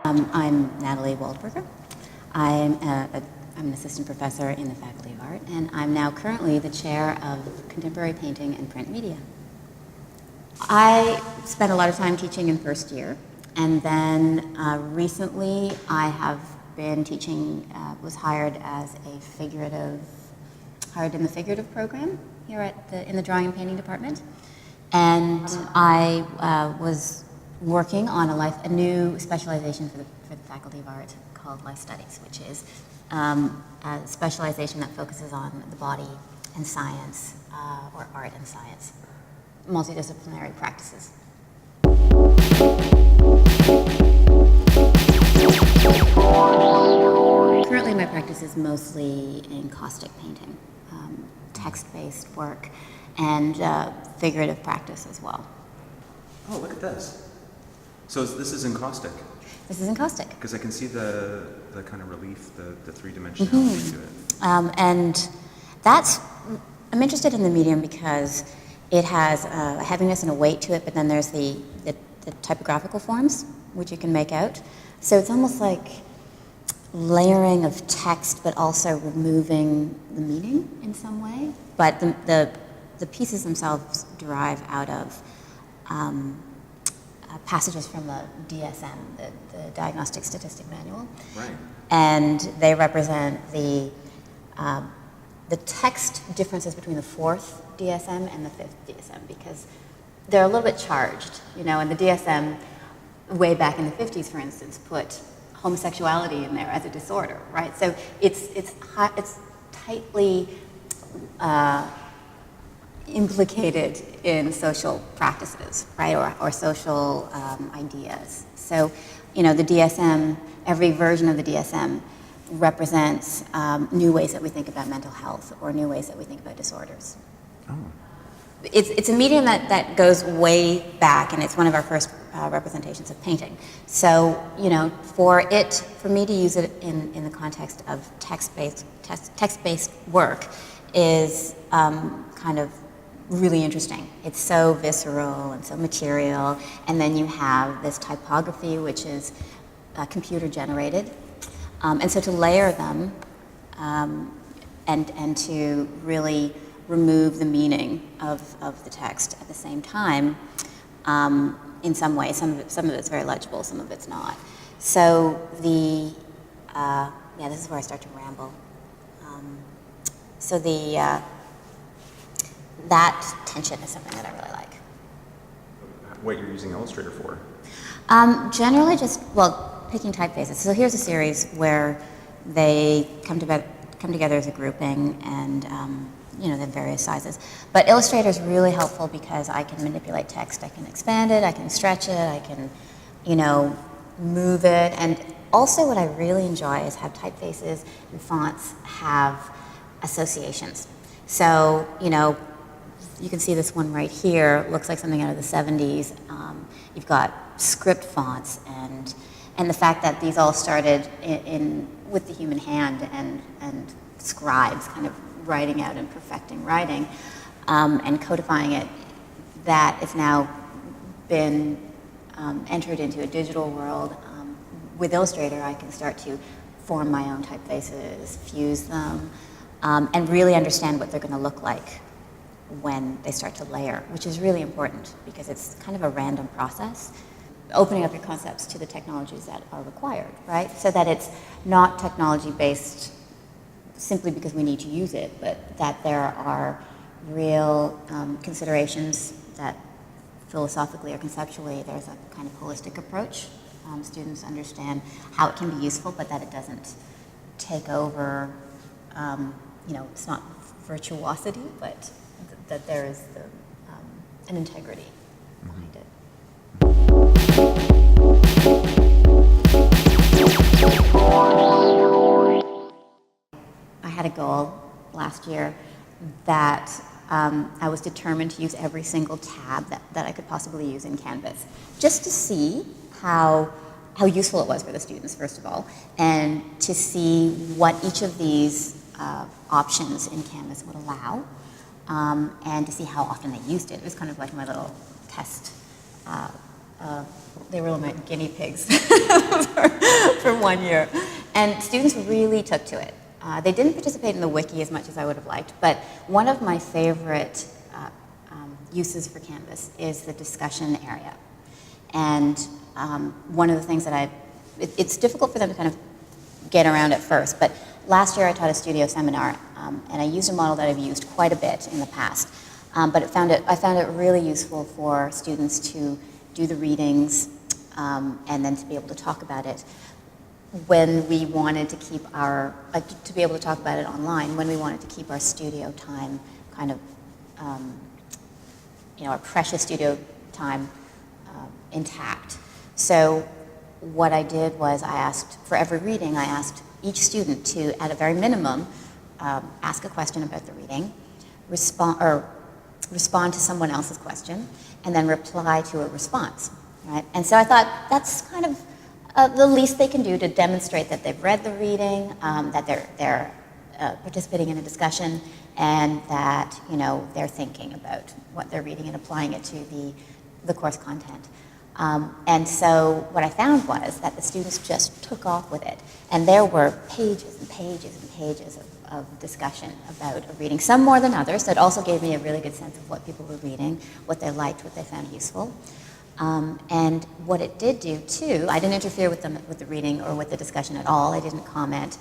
I'm Natalie Waldberger. I'm an assistant professor in the Faculty of Art, and I'm now currently the chair of Contemporary Painting and Print Media. I spent a lot of time teaching in first year, and then recently I have been teaching, was hired in the figurative program here in the drawing and painting department. And I was working on a new specialization for the Faculty of Art called Life Studies, which is a specialization that focuses on the body and science, or art and science, multidisciplinary practices. Currently my practice is mostly in caustic painting, text-based work, and figurative practice as well. Oh, look at this. So this is encaustic. This is encaustic. Because I can see the kind of relief, the three-dimensionality to it. And I'm interested in the medium because it has a heaviness and a weight to it, but then there's the typographical forms, which you can make out. So it's almost like layering of text, but also removing the meaning in some way. But the pieces themselves derive out of passages from the DSM, the Diagnostic Statistic Manual. Right. And they represent the text differences between the fourth DSM and the fifth DSM, because they're a little bit charged, and the DSM, way back in the 50s, for instance, put homosexuality in there as a disorder, right? So it's tightly implicated in social practices, right, or social ideas. So, the DSM, every version of the DSM represents new ways that we think about mental health or new ways that we think about disorders. Oh. It's a medium that goes way back, and it's one of our first representations of painting. So, for me to use it in the context of text-based work is kind of really interesting. It's so visceral and so material, and then you have this typography, which is computer generated, and so to layer them and to really remove the meaning of the text at the same time, in some way. Some of it's very legible, some of it's not. So this is where I start to ramble. That tension is something that I really like. What you're using Illustrator for? Generally picking typefaces. So here's a series where they come together as a grouping, and they're various sizes. But Illustrator is really helpful because I can manipulate text. I can expand it, I can stretch it, I can, move it. And also what I really enjoy is how typefaces and fonts have associations. So, you can see this one right here, looks like something out of the 70s. You've got script fonts, and the fact that these all started with the human hand and scribes kind of writing out and perfecting writing and codifying it, that has now been entered into a digital world. With Illustrator, I can start to form my own typefaces, fuse them, and really understand what they're going to look like when they start to layer, which is really important because it's kind of a random process, opening up your concepts to the technologies that are required, right? So that it's not technology-based simply because we need to use it, but that there are real considerations that philosophically or conceptually there's a kind of holistic approach. Students understand how it can be useful, but that it doesn't take over, it's not virtuosity, but that there is an integrity behind it. I had a goal last year that I was determined to use every single tab that I could possibly use in Canvas, just to see how useful it was for the students, first of all, and to see what each of these options in Canvas would allow, and to see how often they used it. It was kind of like my little test They were my guinea pigs for 1 year. And students really took to it. They didn't participate in the wiki as much as I would have liked, but one of my favorite uses for Canvas is the discussion area. And one of the things that it's difficult for them to kind of get around at first, but last year I taught a studio seminar, and I used a model that I've used quite a bit in the past. But I found it really useful for students to do the readings and then to be able to talk about it when we wanted to keep to be able to talk about it online, when we wanted to keep our studio time kind of, our precious studio time intact. So what I did was for every reading, I asked each student to, at a very minimum, ask a question about the reading, respond to someone else's question, and then reply to a response, right? And so I thought that's kind of the least they can do to demonstrate that they've read the reading, that they're participating in a discussion, and that they're thinking about what they're reading and applying it to the course content. And so what I found was that the students just took off with it, and there were pages and pages and pages of discussion about a reading, some more than others. So it also gave me a really good sense of what people were reading, what they liked, what they found useful. And what it did do too, I didn't interfere with the reading or with the discussion at all. I didn't comment.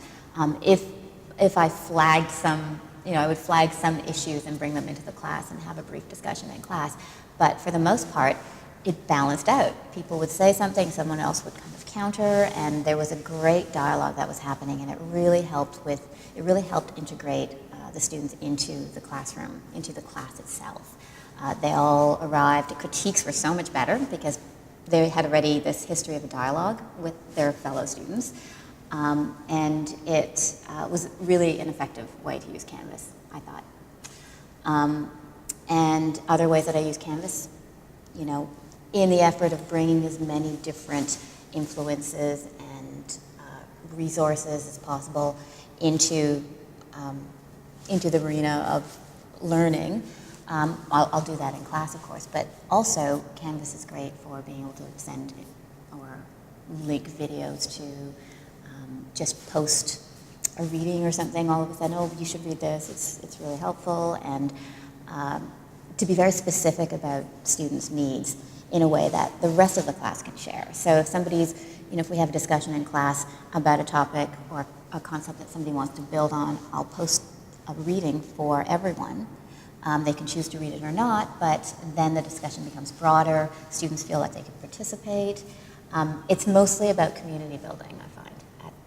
If I flagged some, I would flag some issues and bring them into the class and have a brief discussion in class. But for the most part, it balanced out. People would say something, someone else would kind of counter, and there was a great dialogue that was happening, and it really helped integrate the students into the classroom, into the class itself. They all arrived, critiques were so much better because they had already this history of a dialogue with their fellow students, and it was really an effective way to use Canvas, I thought. And other ways that I use Canvas, in the effort of bringing as many different influences and resources as possible into the arena of learning. I'll do that in class, of course, but also Canvas is great for being able to send or link videos to just post a reading or something all of a sudden. Oh, you should read this. It's really helpful, and to be very specific about students' needs in a way that the rest of the class can share. So if somebody's, if we have a discussion in class about a topic or a concept that somebody wants to build on, I'll post a reading for everyone. They can choose to read it or not, but then the discussion becomes broader. Students feel like they can participate. It's mostly about community building, I find.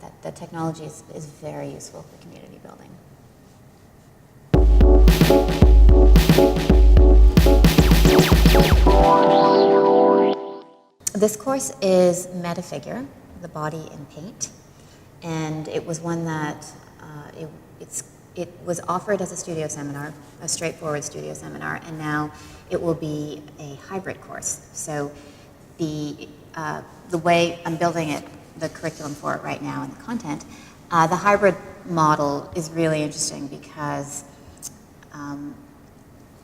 That the technology is very useful for community building. This course is Metafigure, the body in paint, and it was one that it was offered as a studio seminar, a straightforward studio seminar, and now it will be a hybrid course. So the way I'm building it, the curriculum for it right now and the content, the hybrid model is really interesting because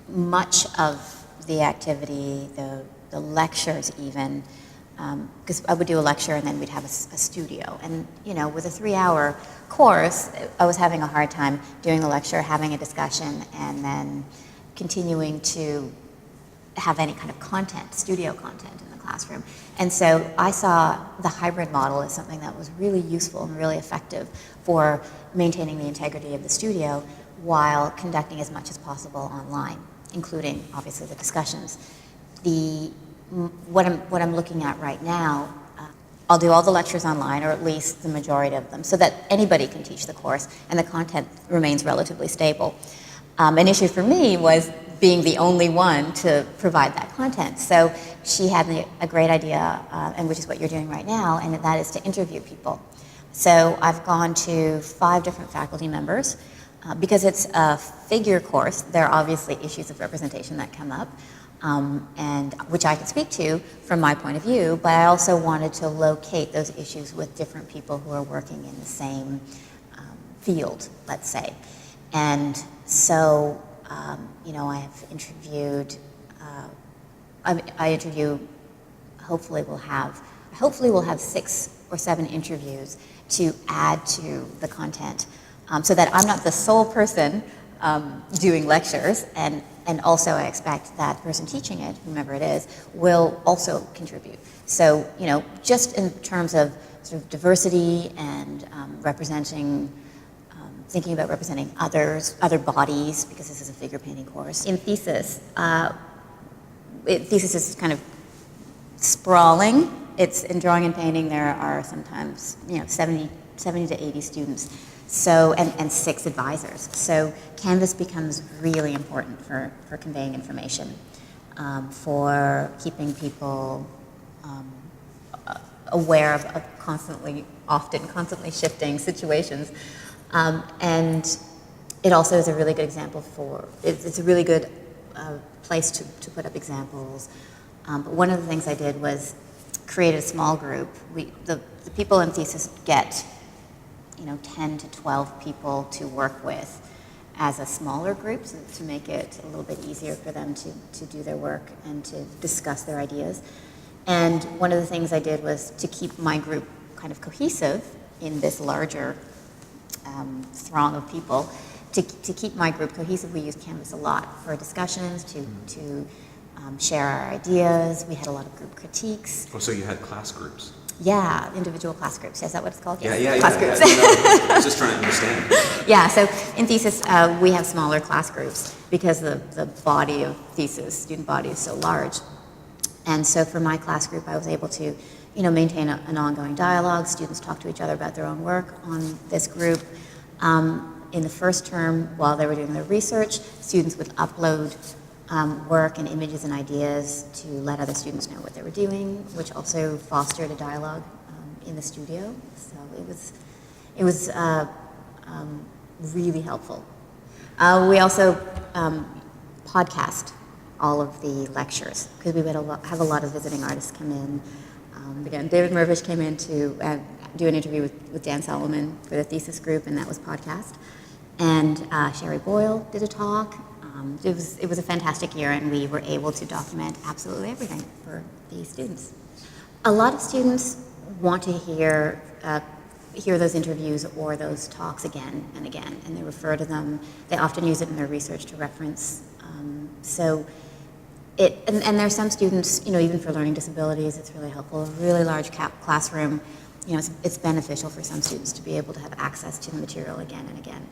much of the activity, the lectures even, because I would do a lecture and then we'd have a studio. And, with a 3-hour course, I was having a hard time doing the lecture, having a discussion, and then continuing to have any kind of content, studio content in the classroom. And so I saw the hybrid model as something that was really useful and really effective for maintaining the integrity of the studio while conducting as much as possible online, including, obviously, the discussions. What I'm looking at right now, I'll do all the lectures online, or at least the majority of them, so that anybody can teach the course and the content remains relatively stable. An issue for me was being the only one to provide that content. So she had a great idea, and which is what you're doing right now, and that is to interview people. So I've gone to 5 different faculty members. Because it's a figure course, there are obviously issues of representation that come up, and which I can speak to from my point of view, but I also wanted to locate those issues with different people who are working in the same field, let's say. And so, I have interviewed, I interview hopefully we'll have 6 or 7 interviews to add to the content, so that I'm not the sole person doing lectures, and also I expect that person teaching it, whomever it is, will also contribute. So, you know, just in terms of sort of diversity and representing, thinking about representing other bodies, because this is a figure painting course. In thesis, thesis is kind of sprawling. It's in drawing and painting. There are sometimes, you know, 70 to 80 students. So, and 6 advisors. So Canvas becomes really important for conveying information, for keeping people aware of constantly shifting situations. And it also is a really good example it's a really good place to put up examples. But one of the things I did was create a small group. The people in thesis get, you know, 10 to 12 people to work with as a smaller group, so to make it a little bit easier for them to do their work and to discuss their ideas. And one of the things I did was to keep my group kind of cohesive in this larger throng of people. To keep my group cohesive, we used Canvas a lot for discussions, to share our ideas. We had a lot of group critiques. Oh, so you had class groups? Yeah, individual class groups. Is that what it's called? Yeah. Class groups. No, I was just trying to understand. Yeah, so in thesis, we have smaller class groups because the body of thesis, student body, is so large. And so for my class group, I was able to, you know, maintain an ongoing dialogue. Students talk to each other about their own work on this group. In the first term, while they were doing their research, students would upload work and images and ideas to let other students know what they were doing, which also fostered a dialogue in the studio. So it was really helpful. We also podcast all of the lectures, because we would have a lot of visiting artists come in. Again, David Mirvish came in to do an interview with Dan Solomon for the thesis group, and that was podcast. And Sherry Boyle did a talk. It was a fantastic year, and we were able to document absolutely everything for the students. A lot of students want to hear those interviews or those talks again and again, and they refer to them. They often use it in their research to reference. And there's some students, you know, even for learning disabilities, it's really helpful. A really large classroom, you know, it's beneficial for some students to be able to have access to the material again and again.